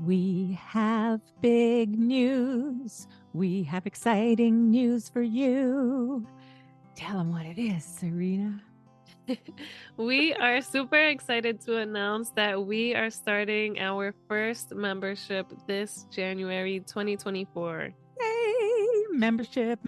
We have big news. We have exciting news for you. Tell them what it is, Sareena. We are super excited to announce that we are starting our first membership this January 2024. Yay! Membership.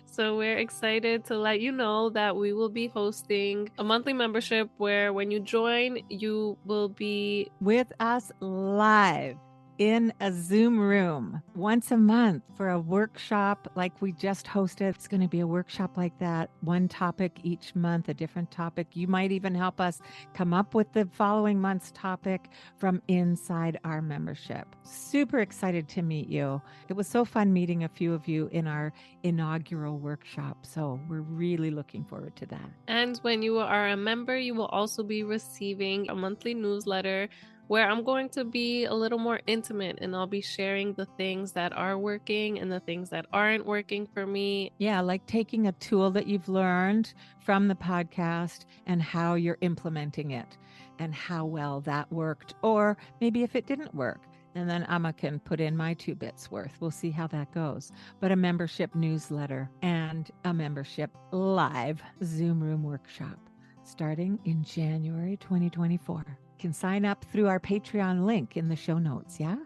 So we're excited to let you know that we will be hosting a monthly membership where when you join, you will be With us live in a Zoom room once a month for a workshop like we just hosted. It's going to be a workshop like that, one topic each month, a different topic. You might even help us come up with the following month's topic from inside our membership. Super excited to meet you. It was so fun meeting a few of you in our inaugural workshop. So we're really looking forward to that. And when you are a member, you will also be receiving a monthly newsletter where I'm going to be a little more intimate and I'll be sharing the things that are working and the things that aren't working for me. Yeah, like taking a tool that you've learned from the podcast and how you're implementing it and how well that worked, or maybe if it didn't work. And then Amma can put in my 2 bits worth. We'll see how that goes. But a membership newsletter and a membership live Zoom room workshop starting in January 2024. Can sign up through our Patreon link in the show notes. Yeah.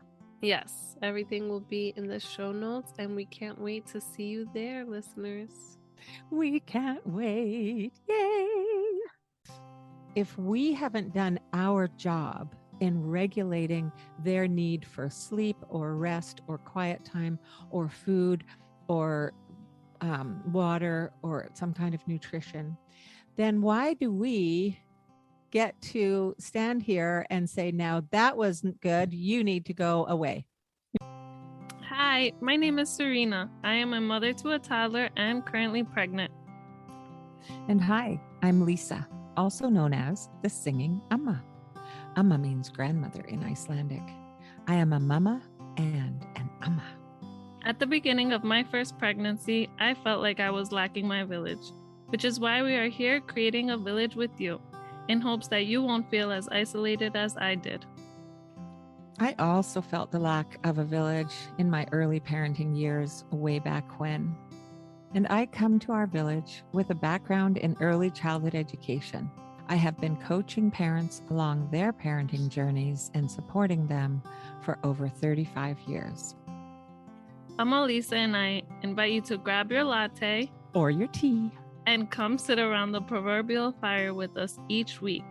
Yes, everything will be in the show notes, and we can't wait to see you there, listeners. We can't wait. Yay. If we haven't done our job in regulating their need for sleep or rest or quiet time or food or water or some kind of nutrition, then why do we get to stand here and say, now that wasn't good, you need to go away? Hi, my name is Sareena. I am a mother to a toddler and currently pregnant. And hi, I'm Lisa, also known as the singing Amma. Amma means grandmother in Icelandic. I am a mama and an Amma. At the beginning of my first pregnancy, I felt like I was lacking my village, which is why we are here creating a village with you, in hopes that you won't feel as isolated as I did. I also felt the lack of a village in my early parenting years way back when. And I come to our village with a background in early childhood education. I have been coaching parents along their parenting journeys and supporting them for over 35 years. Amma Lisa and I invite you to grab your latte or your tea and come sit around the proverbial fire with us each week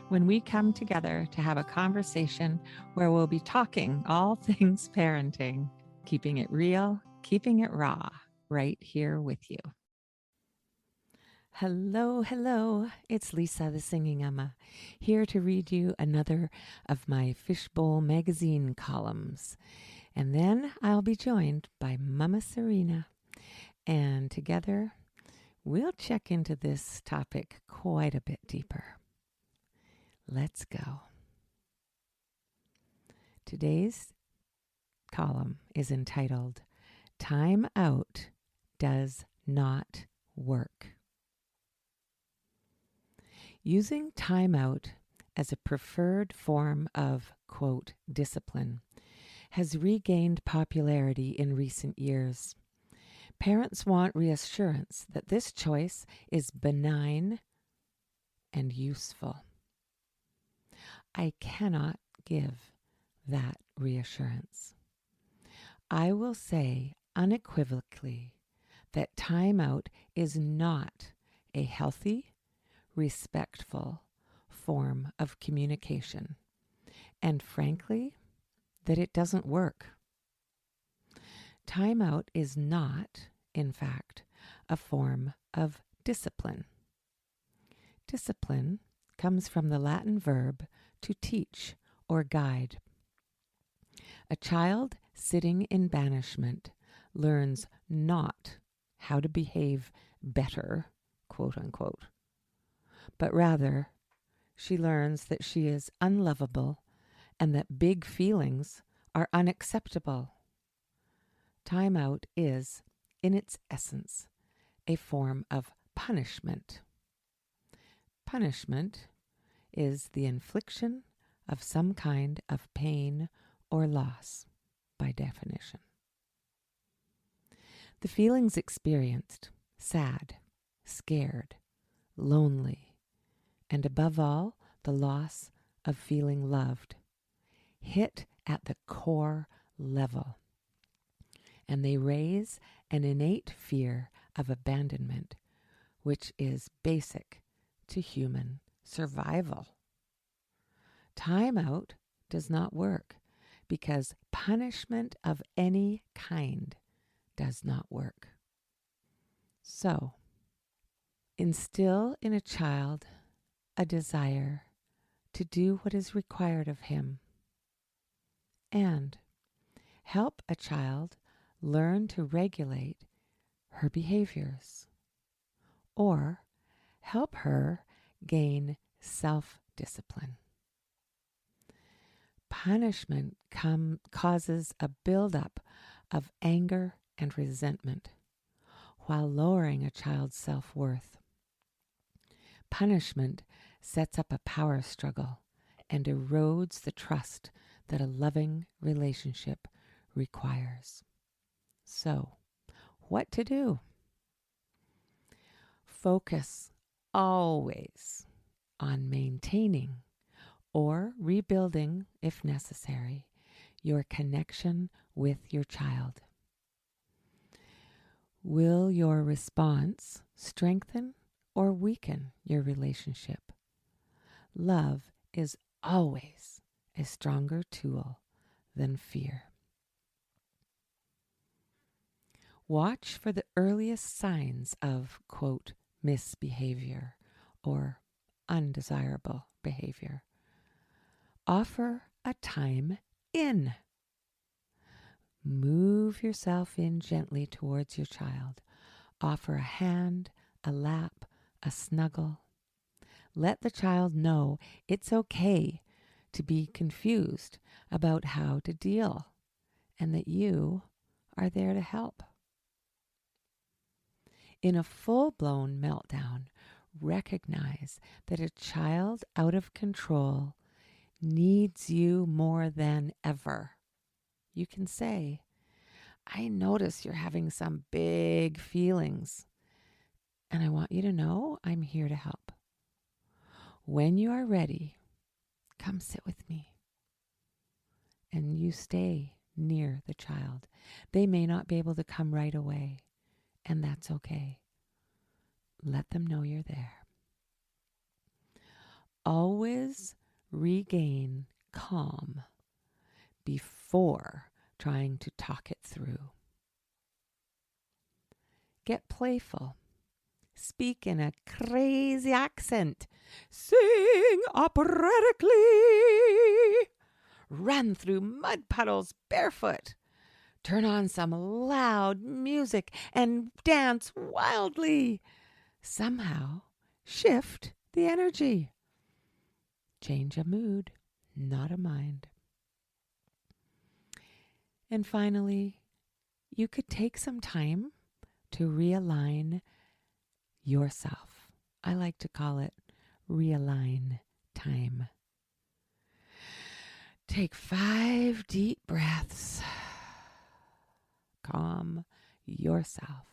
when we come together to have a conversation where we'll be talking all things parenting, keeping it real, keeping it raw, right here with you. Hello. It's Lisa, the singing Amma, here to read you another of my Fishbowl magazine columns. And then I'll be joined by Mama Sareena. And together, we'll check into this topic quite a bit deeper. Let's go. Today's column is entitled, Time Out Does Not Work. Using time out as a preferred form of, quote, discipline has regained popularity in recent years. Parents want reassurance that this choice is benign and useful. I cannot give that reassurance. I will say unequivocally that time out is not a healthy, respectful form of communication, and frankly, that it doesn't work. Time out is not, in fact, a form of discipline. Discipline comes from the Latin verb to teach or guide. A child sitting in banishment learns not how to behave better, quote unquote, but rather she learns that she is unlovable and that big feelings are unacceptable. Time out is, in its essence, a form of punishment. Punishment is the infliction of some kind of pain or loss, by definition. The feelings experienced, sad, scared, lonely, and above all, the loss of feeling loved, hit at the core level, and they raise an innate fear of abandonment, which is basic to human survival. Timeout does not work because punishment of any kind does not work. So, instill in a child a desire to do what is required of him, and help a child learn to regulate her behaviors, or help her gain self-discipline. Punishment causes a buildup of anger and resentment while lowering a child's self-worth. Punishment sets up a power struggle and erodes the trust that a loving relationship requires. So, what to do? Focus always on maintaining or rebuilding, if necessary, your connection with your child. Will your response strengthen or weaken your relationship? Love is always a stronger tool than fear. Watch for the earliest signs of, quote, misbehavior or undesirable behavior. Offer a time in. Move yourself in gently towards your child. Offer a hand, a lap, a snuggle. Let the child know it's okay to be confused about how to deal and that you are there to help. In a full-blown meltdown, recognize that a child out of control needs you more than ever. You can say, I notice you're having some big feelings, and I want you to know I'm here to help. When you are ready, come sit with me. And you stay near the child. They may not be able to come right away, and that's okay. Let them know you're there. Always regain calm before trying to talk it through. Get playful. Speak in a crazy accent. Sing operatically. Run through mud puddles barefoot. Turn on some loud music and dance wildly. Somehow shift the energy. Change a mood, not a mind. And finally, you could take some time to realign yourself. I like to call it realign time. Take 5 deep breaths. Calm yourself.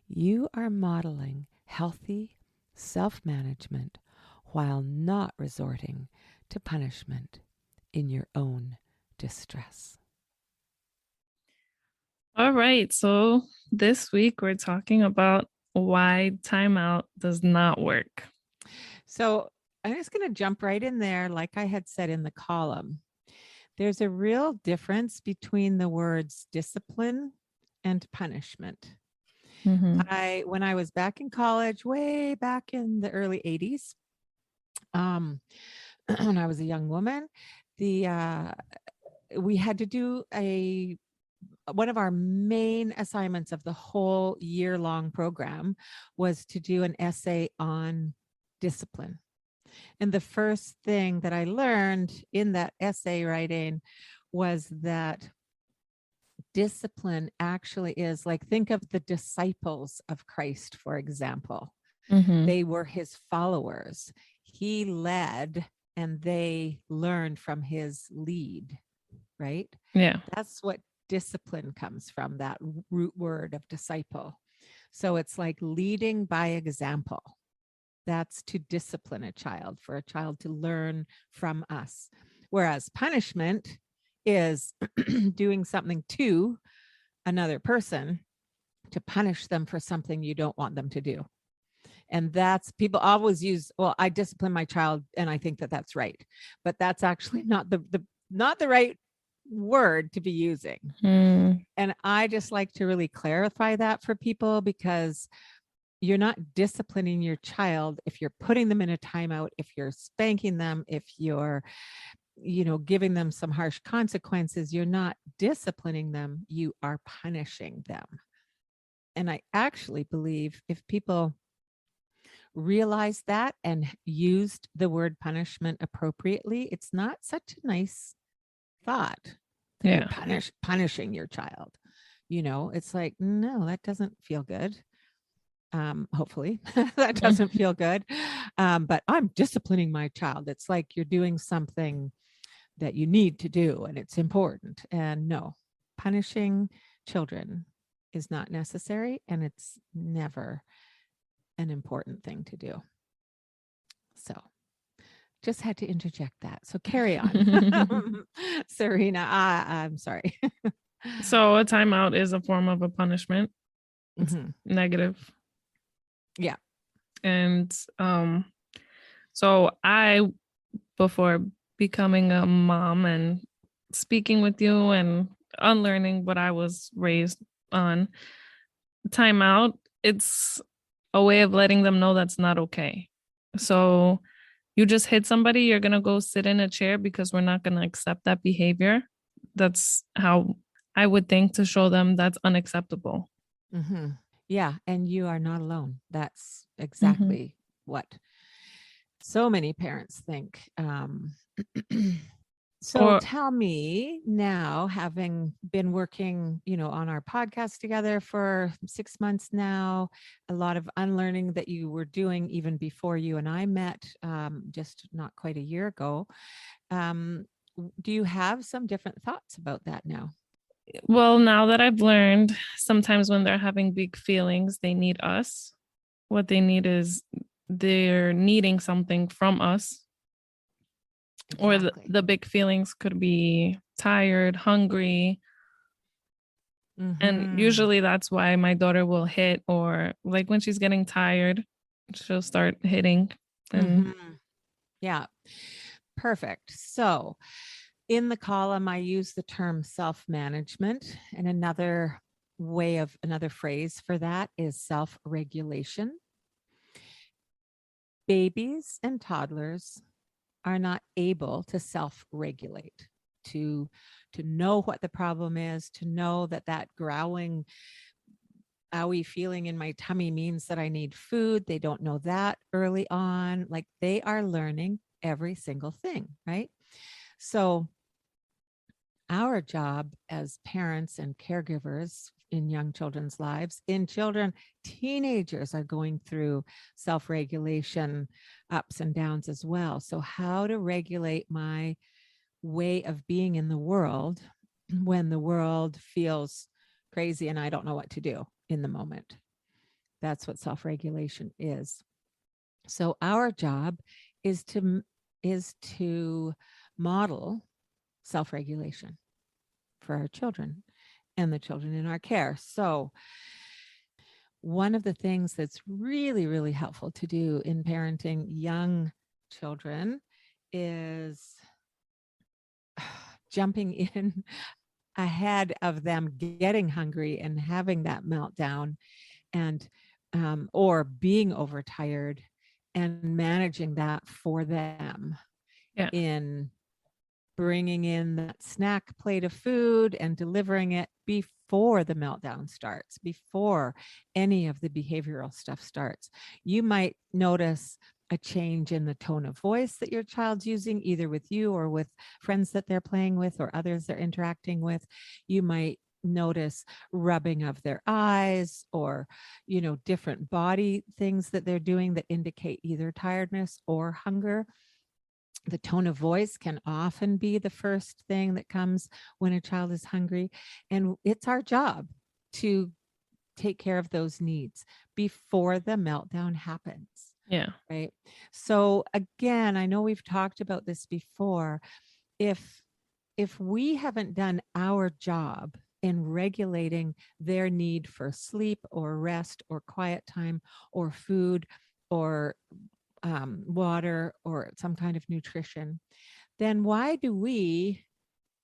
You are modeling healthy self-management while not resorting to punishment in your own distress. All right. So this week we're talking about why timeout does not work. So I'm just going to jump right in there, like I had said in the column. There's a real difference between the words discipline and punishment. Mm-hmm. When I was back in college, way back in the early 80s, when I was a young woman, we had to do one of our main assignments of the whole year-long program was to do an essay on discipline. And the first thing that I learned in that essay writing was that discipline actually is like, think of the disciples of Christ, for example. Mm-hmm. They were his followers. He led and they learn from his lead, right? Yeah. That's what discipline comes from, that root word of disciple. So it's like leading by example. That's to discipline a child, for a child to learn from us. Whereas punishment is doing something to another person to punish them for something you don't want them to do. And that's, people always use, well, I discipline my child and I think that that's right. But that's actually not the right word to be using. Mm. And I just like to really clarify that for people, because you're not disciplining your child if you're putting them in a timeout, if you're spanking them, if you're, giving them some harsh consequences. You're not disciplining them, you are punishing them. And I actually believe if people realized that and used the word punishment appropriately, it's not such a nice thought that you're Yeah. punishing your child. It's like, no, that doesn't feel good. Hopefully that doesn't feel good. But I'm disciplining my child. It's like you're doing something that you need to do and it's important. And no, punishing children is not necessary, and it's never an important thing to do. So just had to interject that. So carry on. Sareena, I'm sorry. So a timeout is a form of a punishment. It's Mhm. negative. Yeah. And so I, before becoming a mom and speaking with you and unlearning what I was raised on, timeout, it's a way of letting them know that's not okay. So you just hit somebody, you're going to go sit in a chair because we're not going to accept that behavior. That's how I would think, to show them that's unacceptable. Mhm. Yeah. And you are not alone. That's Mm-hmm. exactly what so many parents think. So Or, tell me now, having been working, on our podcast together for 6 months now, a lot of unlearning that you were doing even before you and I met, just not quite a year ago. Do you have some different thoughts about that now? well, now that I've learned, sometimes when they're having big feelings, they need us. What they need is, they're needing something from us. Or Exactly. the big feelings could be tired, hungry. And Mm-hmm. usually that's why my daughter will hit, or like when she's getting tired, she'll start hitting. And Mm-hmm. Yeah. Perfect. So in the column, I use the term self management, and another phrase for that is self regulation. Babies and toddlers are not able to self regulate, to know what the problem is, to know that growling owie feeling in my tummy means that I need food. They don't know that early on. Like, they are learning every single thing, right? So our job as parents and caregivers in young children's lives, in children, teenagers are going through self regulation ups and downs as well. So, how to regulate my way of being in the world when the world feels crazy and I don't know what to do in the moment. That's what self regulation is. So, our job is to model self regulation for our children and the children in our care. So, one of the things that's really, really helpful to do in parenting young children is jumping in ahead of them getting hungry and having that meltdown, and or being overtired, and managing that for them yeah. in bringing in that snack plate of food and delivering it before the meltdown starts, before any of the behavioral stuff starts. You might notice a change in the tone of voice that your child's using, either with you or with friends that they're playing with or others they're interacting with. You might notice rubbing of their eyes, or different body things that they're doing that indicate either tiredness or hunger. The tone of voice can often be the first thing that comes when a child is hungry. And it's our job to take care of those needs before the meltdown happens. Yeah. Right. So again, I know we've talked about this before. If we haven't done our job in regulating their need for sleep or rest or quiet time or food or water or some kind of nutrition, then why do we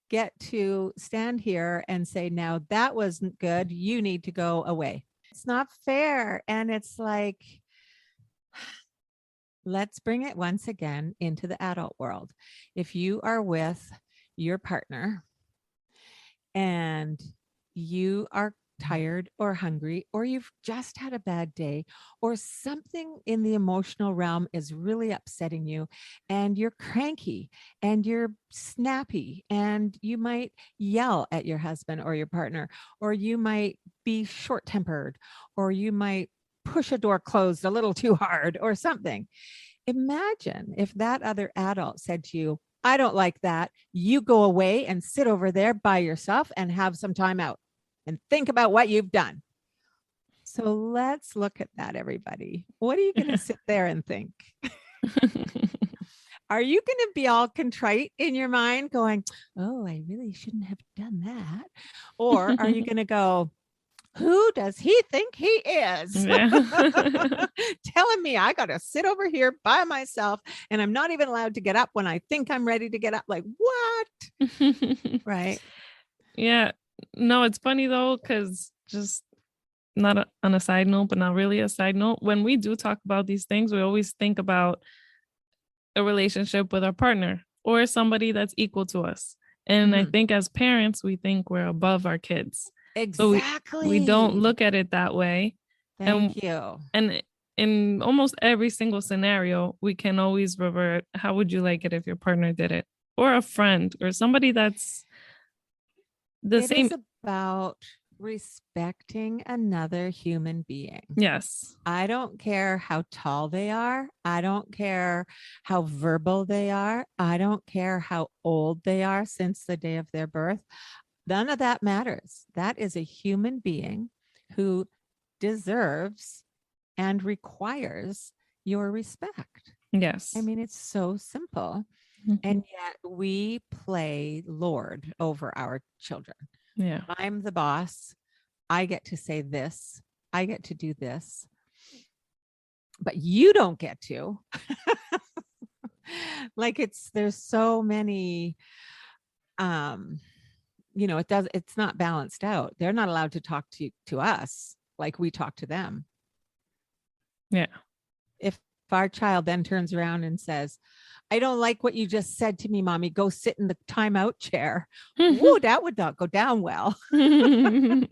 get to stand here and say, now that wasn't good, you need to go away? It's not fair. And it's like, let's bring it once again into the adult world. If you are with your partner and you are tired or hungry, or you've just had a bad day, or something in the emotional realm is really upsetting you, and you're cranky and you're snappy, and you might yell at your husband or your partner, or you might be short tempered, or you might push a door closed a little too hard or something. Imagine if that other adult said to you, I don't like that. You go away and sit over there by yourself and have some time out and think about what you've done. So let's look at that, everybody. What are you going to sit there and think? Are you going to be all contrite in your mind going, oh, I really shouldn't have done that? Or are you going to go, who does he think he is? Yeah. Telling me I got to sit over here by myself and I'm not even allowed to get up when I think I'm ready to get up. Like, what? Right. Yeah. No, it's funny though, because just not on a side note, but not really a side note. When we do talk about these things, we always think about a relationship with our partner or somebody that's equal to us. And I think as parents, we think we're above our kids. Exactly. So we don't look at it that way. Thank you. And in almost every single scenario, we can always revert. How would you like it if your partner did it? Or a friend or somebody that's the same. It is about respecting another human being. Yes. I don't care how tall they are. I don't care how verbal they are. I don't care how old they are since the day of their birth. None of that matters. That is a human being who deserves and requires your respect. Yes. I mean, it's so simple. And yet we play Lord over our children. Yeah. I'm the boss. I get to say this. I get to do this. But you don't get to. Like there's so many it's not balanced out. They're not allowed to talk to us like we talk to them. Yeah. If our child then turns around and says, I don't like what you just said to me, mommy, go sit in the timeout chair. Whoa, that would not go down well. All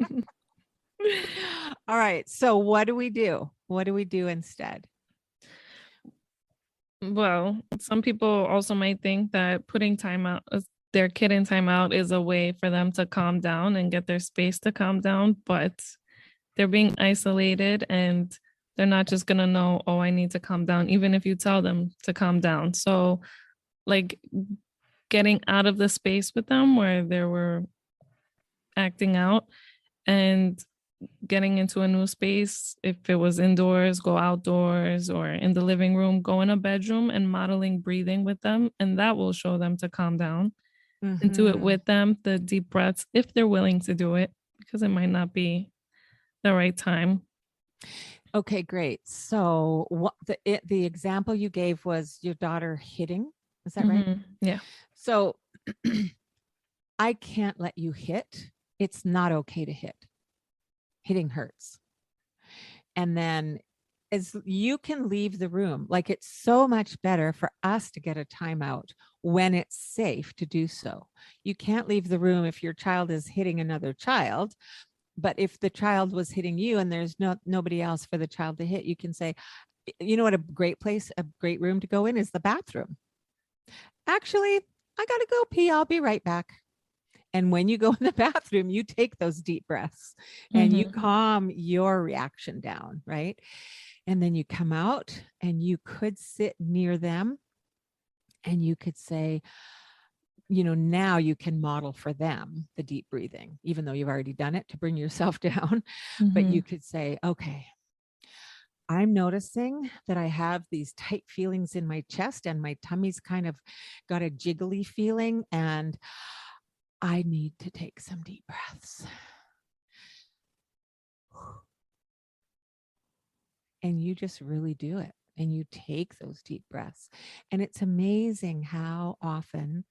right. So what do we do? What do we do instead? Well, some people also might think that putting their kid in timeout is a way for them to calm down and get their space to calm down, but they're being isolated and they're not just going to know, oh, I need to calm down, even if you tell them to calm down. So like getting out of the space with them where they were acting out and getting into a new space. If it was indoors, go outdoors, or in the living room, go in a bedroom and modeling breathing with them. And that will show them to calm down and do it with them, the deep breaths, if they're willing to do it, because it might not be the right time. Okay, great. So what the example you gave was your daughter hitting. Is that right? Yeah. So I can't let you hit. It's not okay to hit. Hitting hurts. And then as you can leave the room, like it's so much better for us to get a timeout when it's safe to do so. You can't leave the room if your child is hitting another child. But if the child was hitting you and there's nobody else for the child to hit, you can say, you know what, a great room to go in is the bathroom. Actually, I got to go pee. I'll be right back. And when you go in the bathroom, you take those deep breaths and you calm your reaction down, right? And then you come out and you could sit near them And you could say, now you can model for them the deep breathing, even though you've already done it to bring yourself down. But Mm-hmm. you could say, okay, I'm noticing that I have these tight feelings in my chest and my tummy's kind of got a jiggly feeling, and I need to take some deep breaths. And you just really do it. And you take those deep breaths. And it's amazing how often,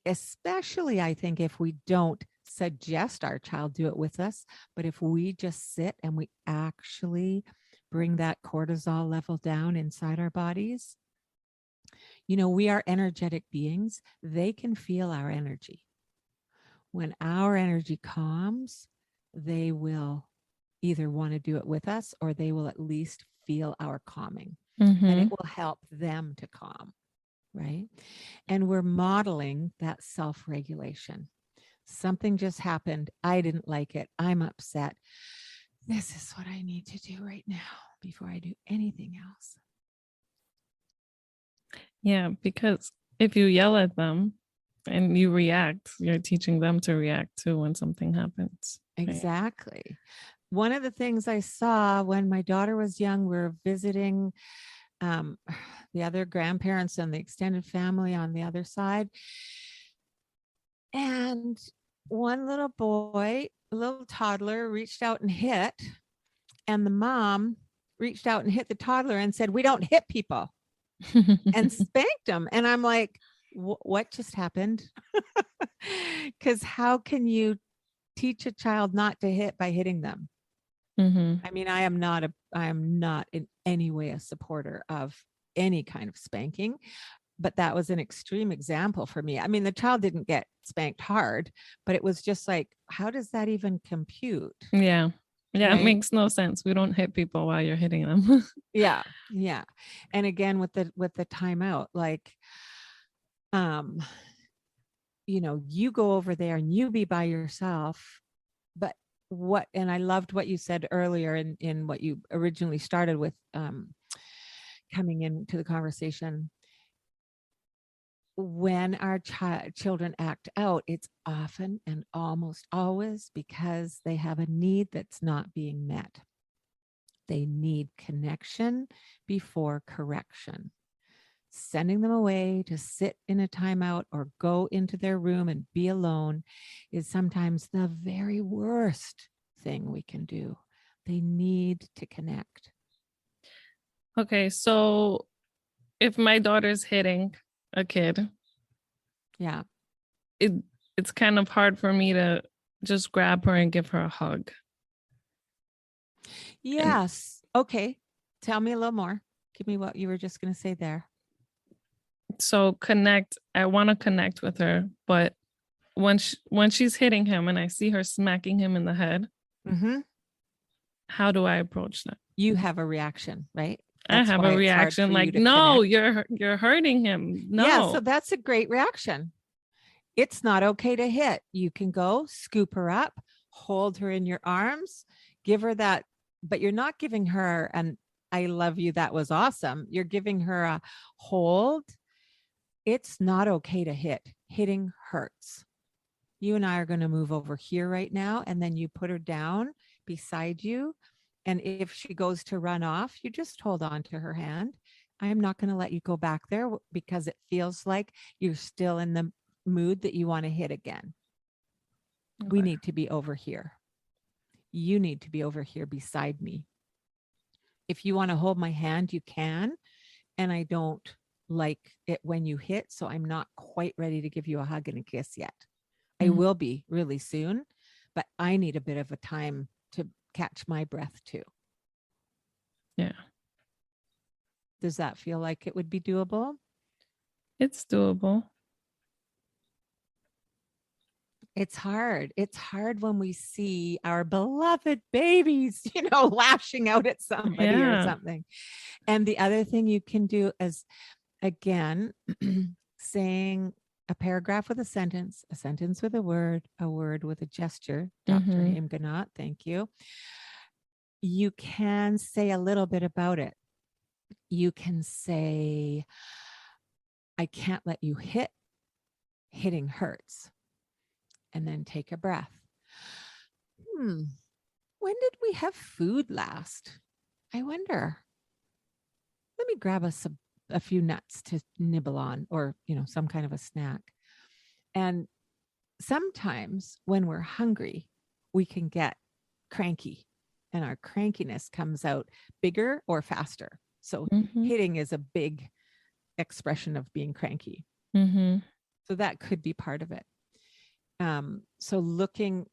especially I think if we don't suggest our child do it with us, but if we just sit and we actually bring that cortisol level down inside our bodies, we are energetic beings. They can feel our energy. When our energy calms, they will either want to do it with us, or they will at least feel our calming, and it Mm-hmm. will help them to calm, right? And we're modeling that self-regulation. Something just happened. I didn't like it. I'm upset. This is what I need to do right now before I do anything else. Yeah, because if you yell at them and you react, you're teaching them to react too when something happens. Right? Exactly. One of the things I saw when my daughter was young, we were visiting the other grandparents and the extended family on the other side. And one little boy, a little toddler, reached out and hit, and the mom reached out and hit the toddler and said, "We don't hit people," and spanked him. And I'm like, what just happened? Because how can you teach a child not to hit by hitting them? Mm-hmm. I mean, I am not in any way a supporter of any kind of spanking, but that was an extreme example for me. I mean, the child didn't get spanked hard, but it was just like, how does that even compute? Yeah. Yeah, it Right? makes no sense. We don't hit people while you're hitting them. Yeah. Yeah. And again, with the timeout, like, um, you go over there and you be by yourself. But and I loved what you said earlier in what you originally started with, coming into the conversation. When our children act out, it's often and almost always because they have a need that's not being met. They need connection before correction. Sending them away to sit in a timeout or go into their room and be alone is sometimes the very worst thing we can do. They need to connect. Okay, so if my daughter's hitting a kid, Yeah. it it's kind of hard for me to just grab her and give her a hug. And Yes. Okay. Tell me a little more. Give me what you were just going to say there. so I want to connect with her, but when she's hitting him and I see her smacking him in the head, Mm-hmm. how do I approach that? You have a reaction, right? I That's have why a it's hard for reaction you like, to no, connect. you're hurting him. Yeah. So No. that's a great reaction. It's not okay to hit. You can go scoop her up, hold her in your arms, give her that, but you're not giving her an "I love you, that was awesome." You're giving her a hold. It's not okay to hit. Hitting hurts. You and I are going to move over here right now, and then you put her down beside you. And if she goes to run off, you just hold on to her hand. I am not going to let you go back there because it feels like you're still in the mood that you want to hit again. We Okay. need to be over here. You need to be over here beside me. If you want to hold my hand, you can. And I don't like it when you hit. So I'm not quite ready to give you a hug and a kiss yet. I Mhm. will be really soon, but I need a bit of a time to catch my breath too. Yeah. Does that feel like it would be doable? It's doable. It's hard. It's hard when we see our beloved babies, lashing out at somebody or Yeah. something. And the other thing you can do is, again, saying a paragraph with a sentence with a word with a gesture. Dr. Mm-hmm. Haimganot, thank you. You can say a little bit about it. You can say, I can't let you hit. Hitting hurts. And then take a breath. When did we have food last? I wonder. Let me grab us a few nuts to nibble on, or, some kind of a snack. And sometimes when we're hungry, we can get cranky, and our crankiness comes out bigger or faster. So hitting is a big expression of being cranky. So that could be part of it. So looking,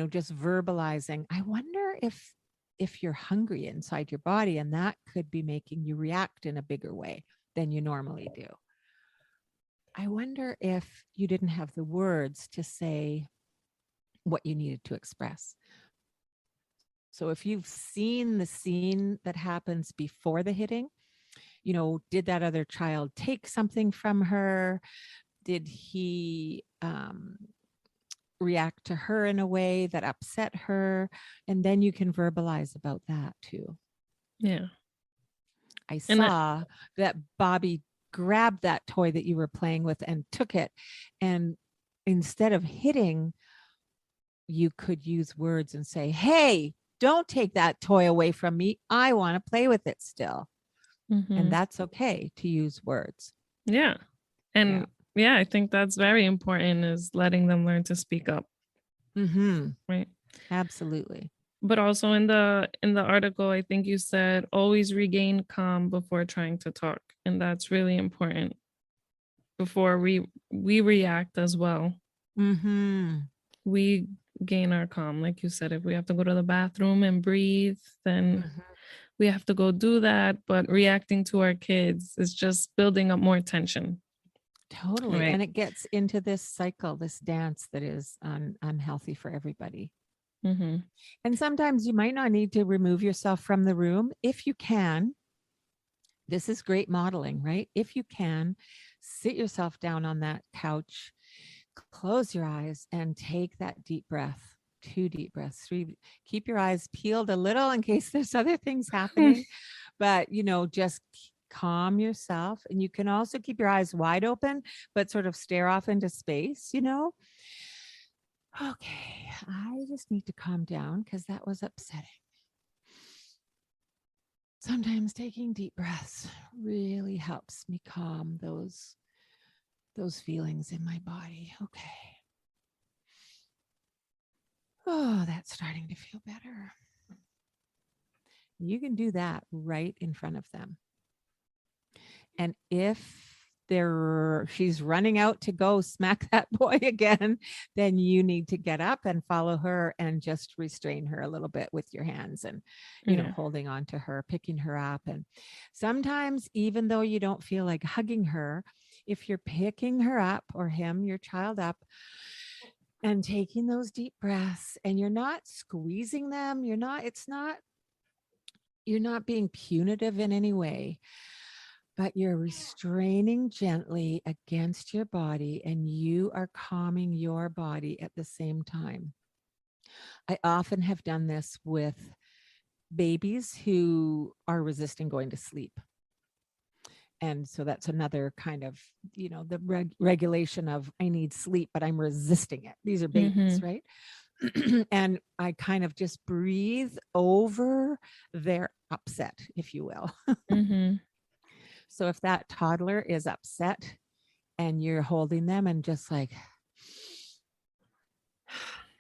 just verbalizing, I wonder if you're hungry inside your body, and that could be making you react in a bigger way than you normally do. I wonder if you didn't have the words to say what you needed to express. So if you've seen the scene that happens before the hitting, did that other child take something from her? Did he react to her in a way that upset her? And then you can verbalize about that too. Yeah. I saw that Bobby grabbed that toy that you were playing with and took it. And instead of hitting, you could use words and say, hey, don't take that toy away from me. I want to play with it still. And that's okay to use words. Yeah. And yeah, I think that's very important, is letting them learn to speak up. Right. Absolutely. But also in the article, I think you said always regain calm before trying to talk. And that's really important before we react as well. We gain our calm. Like you said, if we have to go to the bathroom and breathe, then we have to go do that. But reacting to our kids is just building up more tension. Totally. Right. And it gets into this cycle, this dance that is unhealthy for everybody. And sometimes you might not need to remove yourself from the room if you can. This is great modeling, right? If you can, sit yourself down on that couch, close your eyes, and take that deep breath. 2 deep breaths, 3. Keep your eyes peeled a little in case there's other things happening, but just calm yourself. And you can also keep your eyes wide open, but sort of stare off into space, Okay, I just need to calm down because that was upsetting. Sometimes taking deep breaths really helps me calm those feelings in my body. Okay. Oh, that's starting to feel better. You can do that right in front of them. And if she's running out to go smack that boy again, then you need to get up and follow her and just restrain her a little bit with your hands and, holding on to her, picking her up. And sometimes, even though you don't feel like hugging her, if you're picking her up, or him, your child up, and taking those deep breaths, and you're not squeezing them, you're not being punitive in any way, but you're restraining gently against your body, and you are calming your body at the same time. I often have done this with babies who are resisting going to sleep. And so that's another kind of, the regulation of, I need sleep, but I'm resisting it. These are babies, right? And I kind of just breathe over their upset, if you will. So if that toddler is upset and you're holding them and just like,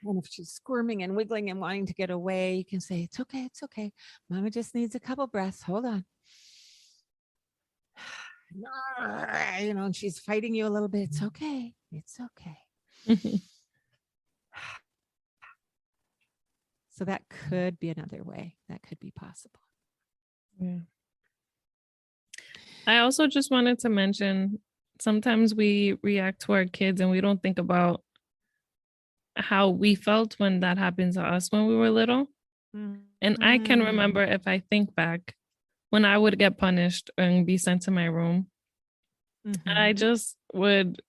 and if she's squirming and wiggling and wanting to get away, you can say, it's okay. Mama just needs a couple breaths. Hold on. And she's fighting you a little bit. It's okay. So that could be another way. That could be possible. Yeah. I also just wanted to mention, sometimes we react to our kids and we don't think about how we felt when that happened to us when we were little. And I can remember, if I think back, when I would get punished and be sent to my room, I just would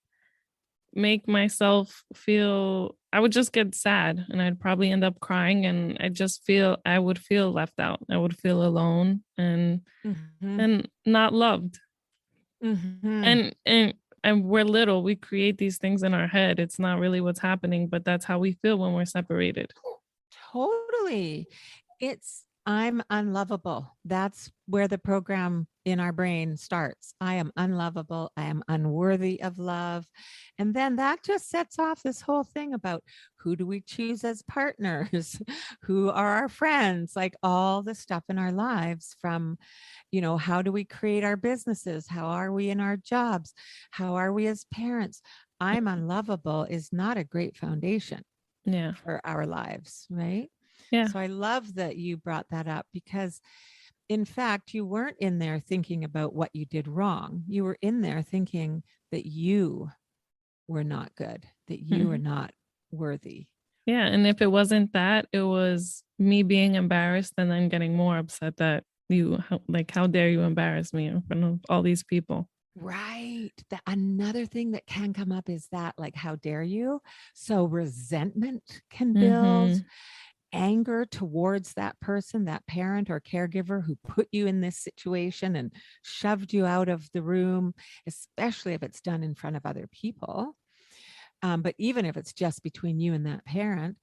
make myself feel, I would just get sad, and I'd probably end up crying, and I would feel left out. I would feel alone and not loved. Mhm. And we're little, we create these things in our head. It's not really what's happening, but that's how we feel when we're separated. Totally. It's I'm unlovable. That's where the program in our brain starts. I am unlovable. I am unworthy of love. And then that just sets off this whole thing about who do we choose as partners? Who are our friends? Like all the stuff in our lives from, how do we create our businesses? How are we in our jobs? How are we as parents? I'm unlovable is not a great foundation Yeah. for our lives, right? Yeah. So I love that you brought that up because, in fact, you weren't in there thinking about what you did wrong. You were in there thinking that you were not good, that you were Mhm. not worthy. Yeah. And if it wasn't that, it was me being embarrassed and then getting more upset that how dare you embarrass me in front of all these people? Right. Another thing that can come up is that, like, how dare you? So resentment can build, Mm-hmm. anger towards that person, that parent or caregiver who put you in this situation and shoved you out of the room, especially if it's done in front of other people. But even if it's just between you and that parent,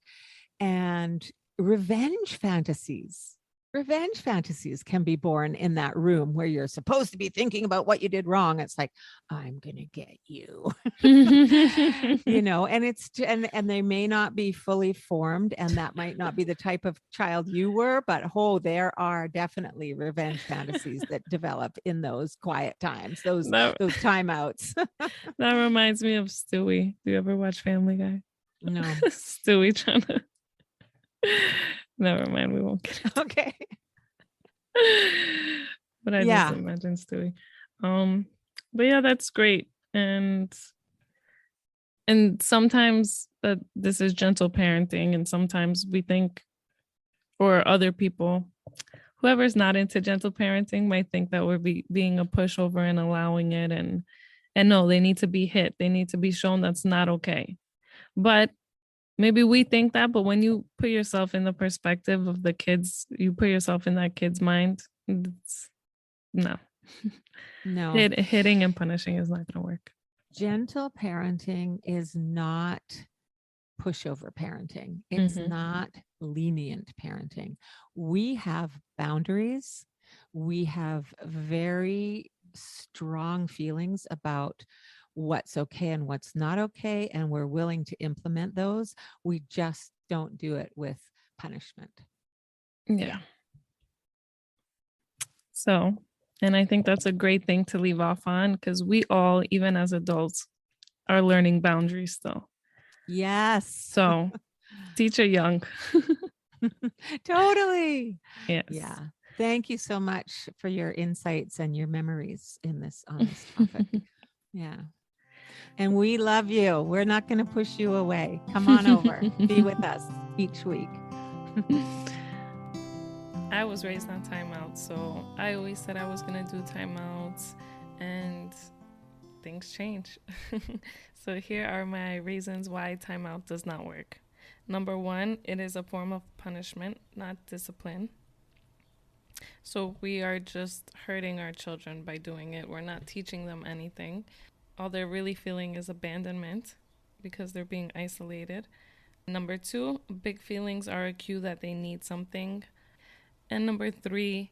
and revenge fantasies. Revenge fantasies can be born in that room where you're supposed to be thinking about what you did wrong. It's like, I'm going to get you. And and they may not be fully formed, and that might not be the type of child you were, but there are definitely revenge fantasies that develop in those quiet times, those that, timeouts. that reminds me of Stewie. Do you ever watch Family Guy? No. Stewie trying to. Never mind, we won't get into Okay. but I just Yeah. imagine Stewie. But yeah, that's great. And sometimes that this is gentle parenting, and sometimes we think, or other people, whoever's not into gentle parenting might think that we're being a pushover and allowing it, and no, they need to be hit. They need to be shown that's not okay. But maybe we think that, but when you put yourself in the perspective of the kids, you put yourself in that kid's mind, it's no. No. Hitting and punishing is not going to work. Gentle parenting is not pushover parenting. It's Mm-hmm. not lenient parenting. We have boundaries. We have very strong feelings about what's okay and what's not okay, and we're willing to implement those. We just don't do it with punishment. Yeah. So, and I think that's a great thing to leave off on, because we all, even as adults, are learning boundaries still. Yes. So teach it young. Totally. Yes. Yeah. Thank you so much for your insights and your memories on this topic. Yeah. And we love you. We're not going to push you away. Come on over. Be with us each week. I was raised on timeouts, so I always said I was going to do timeouts, and things change. So here are my reasons why timeout does not work. Number one, it is a form of punishment, not discipline. So we are just hurting our children by doing it. We're not teaching them anything. All they're really feeling is abandonment because they're being isolated. Number two, big feelings are a cue that they need something. And number three,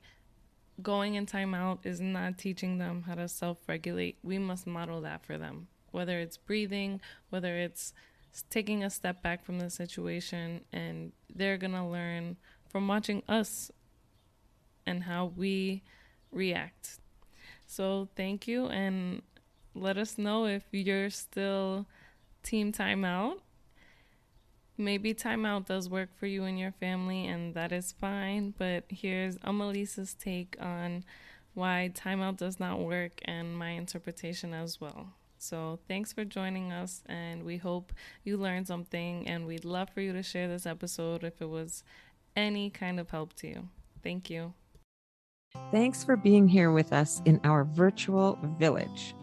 going in timeout is not teaching them how to self-regulate. We must model that for them, whether it's breathing, whether it's taking a step back from the situation, and they're going to learn from watching us and how we react. So thank you, and let us know if you're still team timeout. Maybe timeout does work for you and your family, and that is fine. But here's Amma Lisa's take on why timeout does not work and my interpretation as well. So thanks for joining us, and we hope you learned something, and we'd love for you to share this episode if it was any kind of help to you. Thank you. Thanks for being here with us in our virtual village.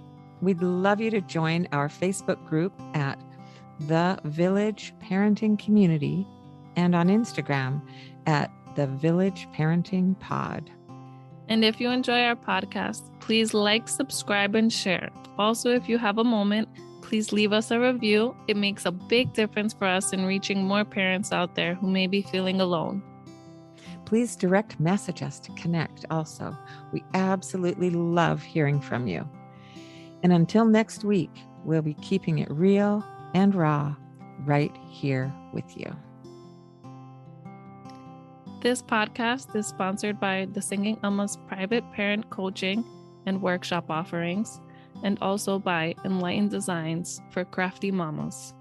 We'd love you to join our Facebook group at The Village Parenting Community and on Instagram at The Village Parenting Pod. And if you enjoy our podcast, please like, subscribe, and share. Also, if you have a moment, please leave us a review. It makes a big difference for us in reaching more parents out there who may be feeling alone. Please direct message us to connect also. We absolutely love hearing from you. And until next week, we'll be keeping it real and raw right here with you. This podcast is sponsored by the Singing Amma's private parent coaching and workshop offerings, and also by Enlightened Designs for Crafty Mamas.